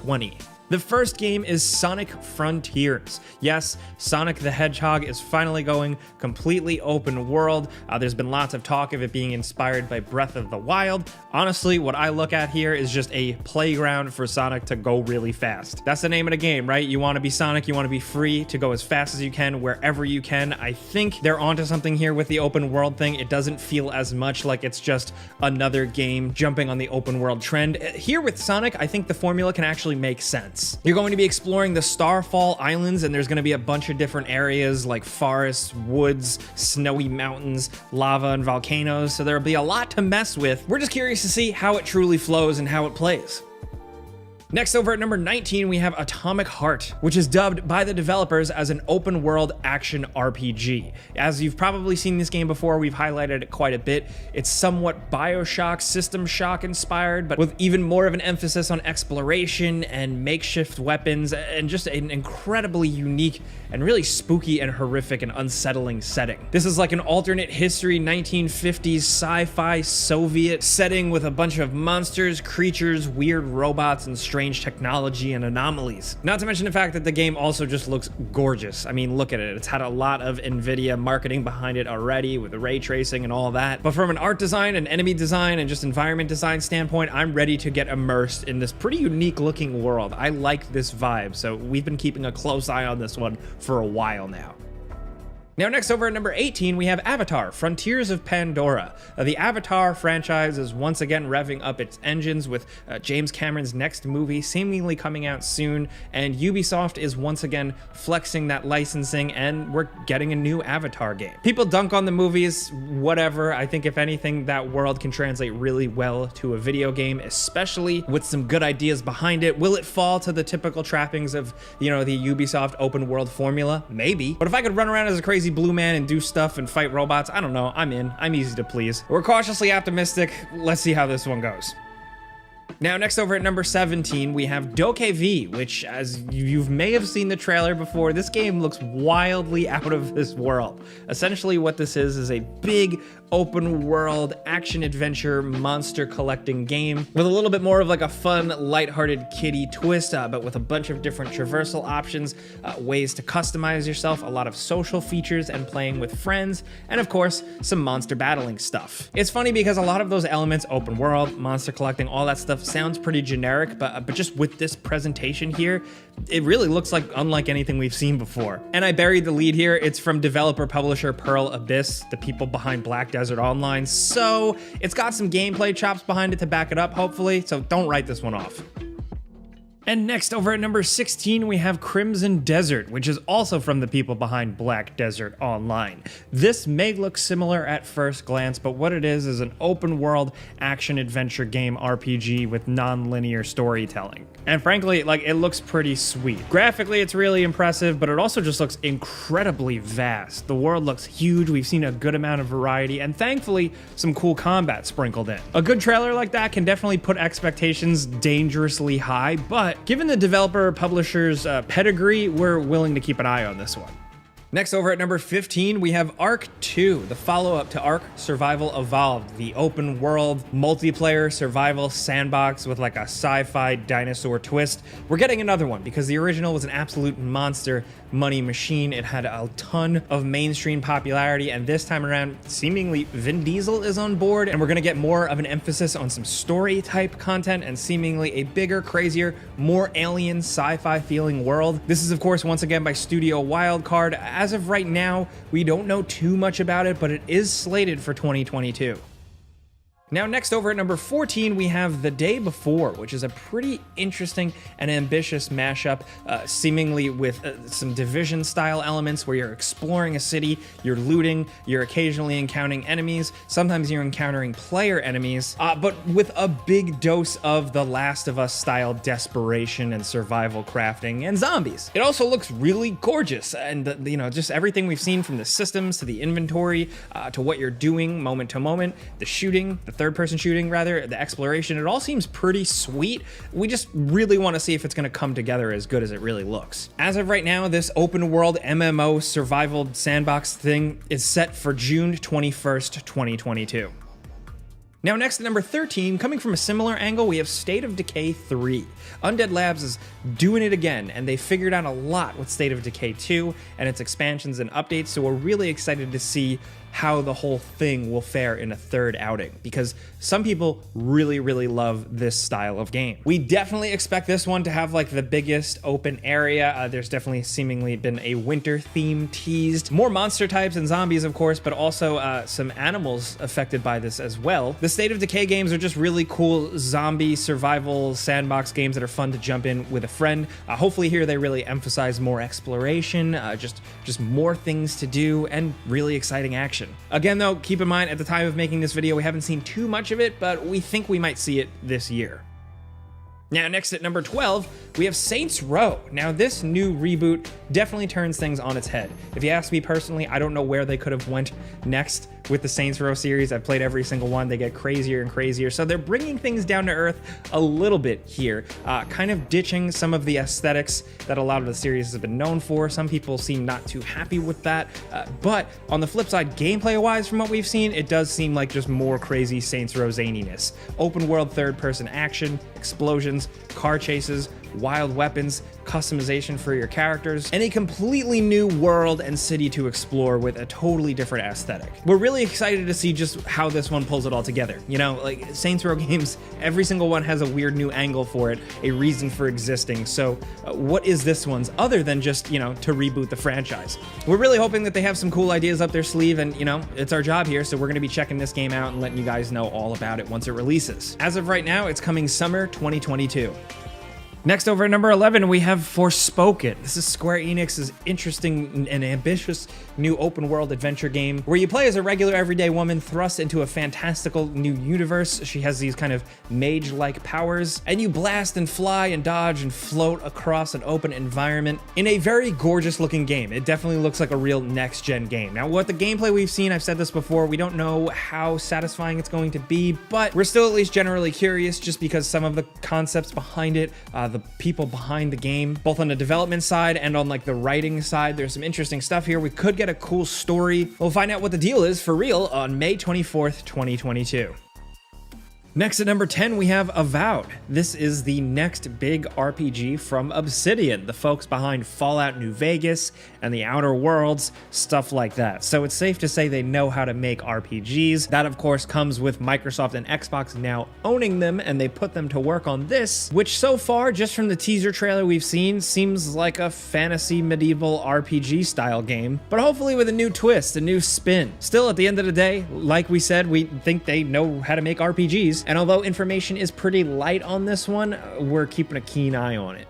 2020. The first game is Sonic Frontiers. Yes, Sonic the Hedgehog is finally going completely open world. There's been lots of talk of it being inspired by Breath of the Wild. Honestly, what I look at here is just a playground for Sonic to go really fast. That's the name of the game, right? You want to be Sonic, you want to be free to go as fast as you can, wherever you can. I think they're onto something here with the open world thing. It doesn't feel as much like it's just another game jumping on the open world trend. Here with Sonic, I think the formula can actually make sense. You're going to be exploring the Starfall Islands, and there's going to be a bunch of different areas like forests, woods, snowy mountains, lava, and volcanoes, so there'll be a lot to mess with. We're just curious to see how it truly flows and how it plays. Next, over at number 19, we have Atomic Heart, which is dubbed by the developers as an open world action RPG. As you've probably seen this game before, we've highlighted it quite a bit. It's somewhat BioShock, System Shock inspired, but with even more of an emphasis on exploration and makeshift weapons, and just an incredibly unique and really spooky and horrific and unsettling setting. This is like an alternate history 1950s sci-fi Soviet setting with a bunch of monsters, creatures, weird robots, and strange technology and anomalies. Not to mention the fact that the game also just looks gorgeous. I mean, look at it. It's had a lot of NVIDIA marketing behind it already with the ray tracing and all that. But from an art design and enemy design and just environment design standpoint, I'm ready to get immersed in this pretty unique looking world. I like this vibe, so we've been keeping a close eye on this one for a while now. Now, next over at number 18, we have Avatar: Frontiers of Pandora. The Avatar franchise is once again revving up its engines with James Cameron's next movie seemingly coming out soon, and Ubisoft is once again flexing that licensing, and we're getting a new Avatar game. People dunk on the movies, whatever. I think if anything, that world can translate really well to a video game, especially with some good ideas behind it. Will it fall to the typical trappings of, the Ubisoft open world formula? Maybe. But if I could run around as a crazy blue man and do stuff and fight robots, I don't know, I'm in. I'm easy to please. We're cautiously optimistic. Let's see how this one goes. Now, next over at number 17, we have DokeV, which, as you may have seen the trailer before, this game looks wildly out of this world. Essentially, what this is a big open world action adventure monster collecting game with a little bit more of like a fun, lighthearted kiddie twist, but with a bunch of different traversal options, ways to customize yourself, a lot of social features and playing with friends, and of course, some monster battling stuff. It's funny because a lot of those elements, open world, monster collecting, all that stuff sounds pretty generic, but just with this presentation here, it really looks like unlike anything we've seen before. And I buried the lead here. It's from developer publisher Pearl Abyss, the people behind Black Desert Online, so it's got some gameplay chops behind it to back it up, hopefully, so don't write this one off. And next, over at number 16, we have Crimson Desert, which is also from the people behind Black Desert Online. This may look similar at first glance, but what it is an open world action adventure game RPG with non-linear storytelling. And frankly, it looks pretty sweet. Graphically, it's really impressive, but it also just looks incredibly vast. The world looks huge, we've seen a good amount of variety, and thankfully, some cool combat sprinkled in. A good trailer like that can definitely put expectations dangerously high, but given the developer publisher's pedigree, we're willing to keep an eye on this one. Next, over at number 15, we have Ark 2, the follow-up to Ark Survival Evolved, the open world multiplayer survival sandbox with like a sci-fi dinosaur twist. We're getting another one because the original was an absolute monster money machine. It had a ton of mainstream popularity, and this time around, seemingly Vin Diesel is on board, and we're gonna get more of an emphasis on some story type content and seemingly a bigger, crazier, more alien sci-fi feeling world. This is, of course, once again by Studio Wildcard. As of right now, we don't know too much about it, but it is slated for 2022. Now, next over at number 14, we have The Day Before, which is a pretty interesting and ambitious mashup, seemingly with some Division-style elements where you're exploring a city, you're looting, you're occasionally encountering enemies, sometimes you're encountering player enemies, but with a big dose of The Last of Us-style desperation and survival crafting and zombies. It also looks really gorgeous, and just everything we've seen from the systems to the inventory to what you're doing moment to moment, the shooting, the third-person shooting, rather, the exploration, it all seems pretty sweet. We just really want to see if it's going to come together as good as it really looks. As of right now, this open-world MMO survival sandbox thing is set for June 21st, 2022. Now next at number 13, coming from a similar angle, we have State of Decay 3. Undead Labs is doing it again, and they figured out a lot with State of Decay 2 and its expansions and updates, so we're really excited to see how the whole thing will fare in a third outing, because some people really love this style of game. We definitely expect this one to have like the biggest open area. There's definitely seemingly been a winter theme teased. More monster types and zombies, of course, but also some animals affected by this as well. The State of Decay games are just really cool zombie survival sandbox games that are fun to jump in with a friend. Hopefully here they really emphasize more exploration, just more things to do, and really exciting action. Again though, keep in mind at the time of making this video we haven't seen too much of it, but we think we might see it this year. Now next at number 12, we have Saints Row. Now this new reboot definitely turns things on its head. If you ask me personally, I don't know where they could have went next with the Saints Row series. I've played every single one. They get crazier and crazier. So they're bringing things down to earth a little bit here, kind of ditching some of the aesthetics that a lot of the series has been known for. Some people seem not too happy with that. But on the flip side, gameplay wise from what we've seen, it does seem like just more crazy Saints Row zaniness. Open world third person action, explosions, car chases, wild weapons, customization for your characters, and a completely new world and city to explore with a totally different aesthetic. We're really excited to see just how this one pulls it all together. You know, like Saints Row games, every single one has a weird new angle for it, a reason for existing. So what is this one's other than just, you know, to reboot the franchise? We're really hoping that they have some cool ideas up their sleeve, and you know, it's our job here, so we're gonna be checking this game out and letting you guys know all about it once it releases. As of right now, it's coming summer 2022. Next, over at number 11, we have Forspoken. This is Square Enix's interesting and ambitious new open world adventure game where you play as a regular everyday woman thrust into a fantastical new universe. She has these kind of mage-like powers, and you blast and fly and dodge and float across an open environment in a very gorgeous looking game. It definitely looks like a real next-gen game. Now, what the gameplay we've seen, I've said this before, we don't know how satisfying it's going to be, but we're still at least generally curious just because some of the concepts behind it, the people behind the game, both on the development side and on like the writing side, there's some interesting stuff here. We could get a cool story. We'll find out what the deal is for real on May 24th, 2022. Next at number 10, we have Avowed. This is the next big RPG from Obsidian, the folks behind Fallout New Vegas and The Outer Worlds, stuff like that. So it's safe to say they know how to make RPGs. That, of course, comes with Microsoft and Xbox now owning them, and they put them to work on this, which so far, just from the teaser trailer we've seen, seems like a fantasy medieval RPG style game, but hopefully with a new twist, a new spin. Still, at the end of the day, like we said, we think they know how to make RPGs. And although information is pretty light on this one, we're keeping a keen eye on it.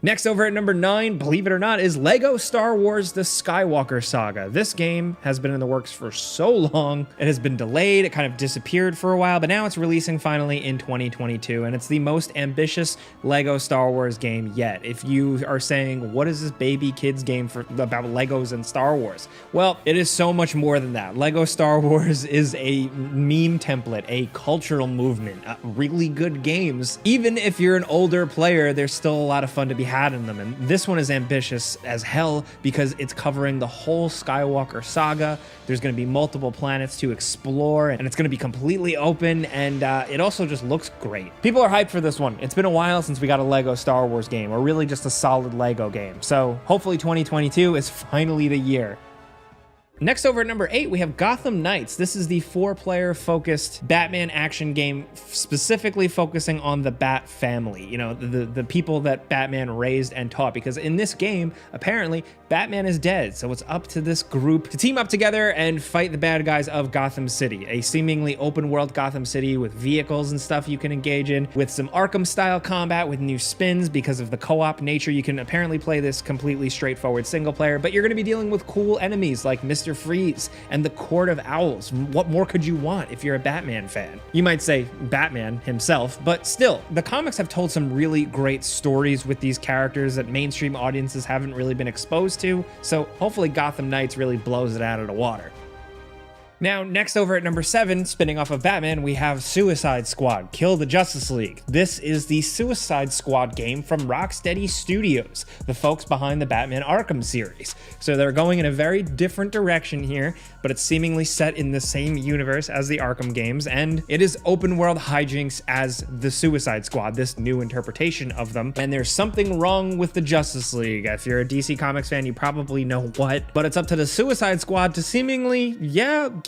Next, over at number 9, believe it or not, is LEGO Star Wars The Skywalker Saga. This game has been in the works for so long. It has been delayed, it kind of disappeared for a while, but now it's releasing finally in 2022, and it's the most ambitious LEGO Star Wars game yet. If you are saying, what is this baby kids game about Legos and Star Wars? Well, it is so much more than that. LEGO Star Wars is a meme template, a cultural movement, really good games. Even if you're an older player, there's still a lot of fun to be had in them, and this one is ambitious as hell because it's covering the whole Skywalker saga. There's going to be multiple planets to explore, and it's going to be completely open, and it also just looks great. People are hyped for this one. It's been a while since we got a LEGO Star Wars game, or really just a solid LEGO game, so hopefully 2022 is finally the year. Next, over at number 8, we have Gotham Knights. This is the 4-player focused Batman action game, specifically focusing on the Bat family, you know, the people that Batman raised and taught, because in this game, apparently, Batman is dead, so it's up to this group to team up together and fight the bad guys of Gotham City, a seemingly open world Gotham City with vehicles and stuff you can engage in, with some Arkham-style combat with new spins because of the co-op nature. You can apparently play this completely straightforward single player, but you're going to be dealing with cool enemies like Mr. Freeze and the Court of Owls. What more could you want if you're a Batman fan? You might say Batman himself, but still, the comics have told some really great stories with these characters that mainstream audiences haven't really been exposed to, so hopefully Gotham Knights really blows it out of the water. Now, next over at number 7, spinning off of Batman, we have Suicide Squad: Kill the Justice League. This is the Suicide Squad game from Rocksteady Studios, the folks behind the Batman Arkham series. So they're going in a very different direction here, but it's seemingly set in the same universe as the Arkham games, and it is open world hijinks as the Suicide Squad, this new interpretation of them. And there's something wrong with the Justice League. If you're a DC Comics fan, you probably know what, but it's up to the Suicide Squad to seemingly,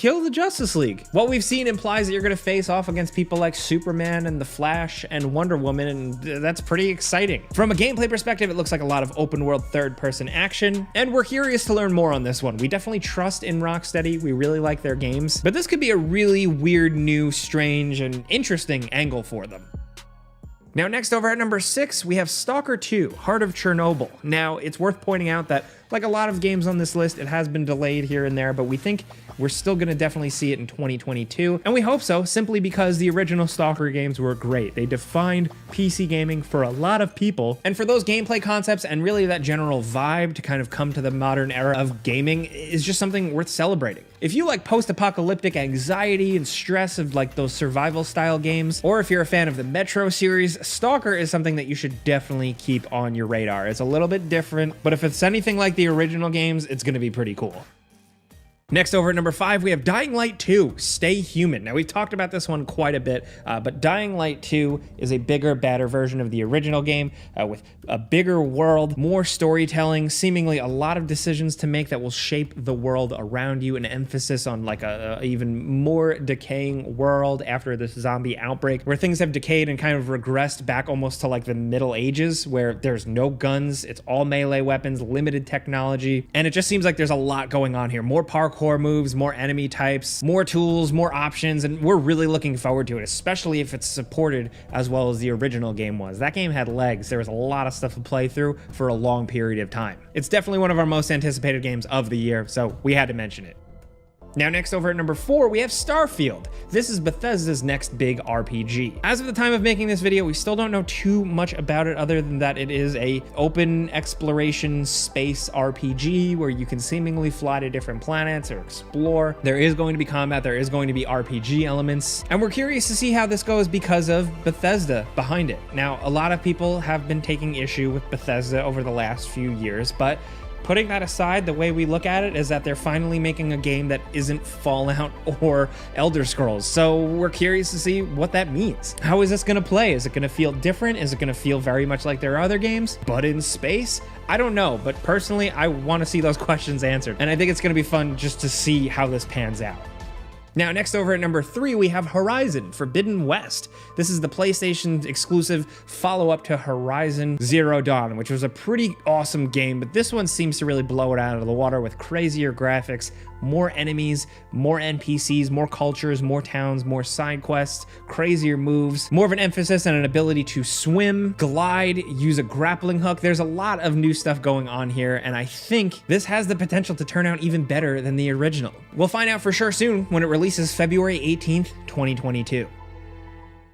kill the Justice League. What we've seen implies that you're going to face off against people like Superman and the Flash and Wonder Woman, and that's pretty exciting. From a gameplay perspective, it looks like a lot of open world third-person action, and we're curious to learn more on this one. We definitely trust in Rocksteady. We really like their games, but this could be a really weird, new, strange, and interesting angle for them. Now, next over at number 6, we have Stalker 2: Heart of Chernobyl. Now, it's worth pointing out that, like a lot of games on this list, it has been delayed here and there, but we think we're still going to definitely see it in 2022, and we hope so, simply because the original Stalker games were great. They defined PC gaming for a lot of people, and for those gameplay concepts and really that general vibe to kind of come to the modern era of gaming is just something worth celebrating. If you like post-apocalyptic anxiety and stress of like those survival style games, or if you're a fan of the Metro series, Stalker is something that you should definitely keep on your radar. It's a little bit different, but if it's anything like the original games, it's going to be pretty cool. Next over at number 5, we have Dying Light 2: Stay Human. Now, we've talked about this one quite a bit, but Dying Light 2 is a bigger, badder version of the original game with a bigger world, more storytelling, seemingly a lot of decisions to make that will shape the world around you, an emphasis on like a even more decaying world after this zombie outbreak, where things have decayed and kind of regressed back almost to like the Middle Ages, where there's no guns, it's all melee weapons, limited technology, and it just seems like there's a lot going on here. More parkour moves, more enemy types, more tools, more options, and we're really looking forward to it, especially if it's supported as well as the original game was. That game had legs. There was a lot of stuff to play through for a long period of time. It's definitely one of our most anticipated games of the year, so we had to mention it. Now, next over at number 4, we have Starfield. This is Bethesda's next big RPG. As of the time of making this video, we still don't know too much about it other than that it is a open exploration space RPG where you can seemingly fly to different planets or explore. There is going to be combat, there is going to be RPG elements, and we're curious to see how this goes because of Bethesda behind it. Now, a lot of people have been taking issue with Bethesda over the last few years, but putting that aside, the way we look at it is that they're finally making a game that isn't Fallout or Elder Scrolls. So we're curious to see what that means. How is this going to play? Is it going to feel different? Is it going to feel very much like their other games, but in space? I don't know, but personally, I want to see those questions answered. And I think it's going to be fun just to see how this pans out. Now, next over at number 3, we have Horizon Forbidden West. This is the PlayStation exclusive follow-up to Horizon Zero Dawn, which was a pretty awesome game, but this one seems to really blow it out of the water with crazier graphics, more enemies, more NPCs, more cultures, more towns, more side quests, crazier moves, more of an emphasis on an ability to swim, glide, use a grappling hook. There's a lot of new stuff going on here, and I think this has the potential to turn out even better than the original. We'll find out for sure soon when it releases February 18th, 2022.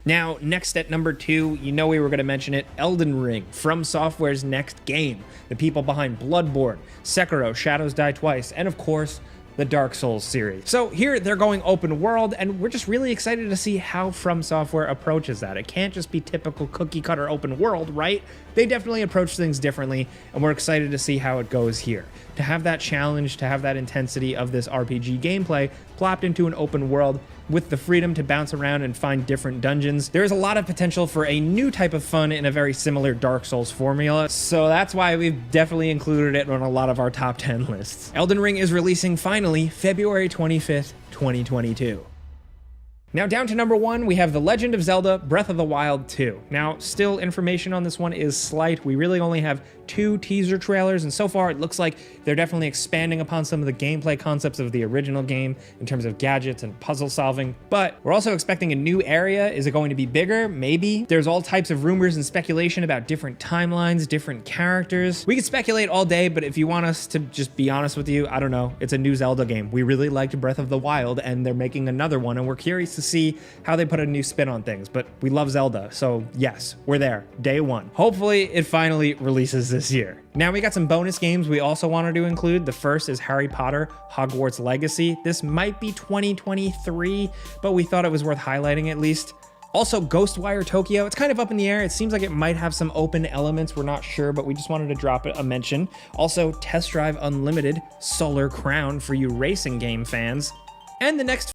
Now, next at number 2, you know we were going to mention it, Elden Ring, From Software's next game. The people behind Bloodborne, Sekiro, Shadows Die Twice, and of course, the Dark Souls series. So here they're going open world, and we're just really excited to see how From Software approaches that. It can't just be typical cookie cutter open world, right? They definitely approach things differently, and we're excited to see how it goes here. To have that challenge, to have that intensity of this RPG gameplay plopped into an open world with the freedom to bounce around and find different dungeons, there's a lot of potential for a new type of fun in a very similar Dark Souls formula, so that's why we've definitely included it on a lot of our top 10 lists. Elden Ring is releasing finally February 25th, 2022. Now down to number 1, we have The Legend of Zelda Breath of the Wild 2. Now, still information on this one is slight. We really only have 2 teaser trailers, and so far it looks like they're definitely expanding upon some of the gameplay concepts of the original game in terms of gadgets and puzzle solving, but we're also expecting a new area. Is it going to be bigger? Maybe. There's all types of rumors and speculation about different timelines, different characters. We could speculate all day, but if you want us to just be honest with you, I don't know. It's a new Zelda game. We really liked Breath of the Wild, and they're making another one, and we're curious to to see how they put a new spin on things, but we love Zelda, so yes, we're there, day one. Hopefully it finally releases this year. Now we got some bonus games we also wanted to include. The first is Harry Potter Hogwarts Legacy. This might be 2023, but we thought it was worth highlighting at least. Also, Ghostwire Tokyo, it's kind of up in the air. It seems like it might have some open elements. We're not sure, but we just wanted to drop a mention. Also, Test Drive Unlimited Solar Crown for you racing game fans. And the next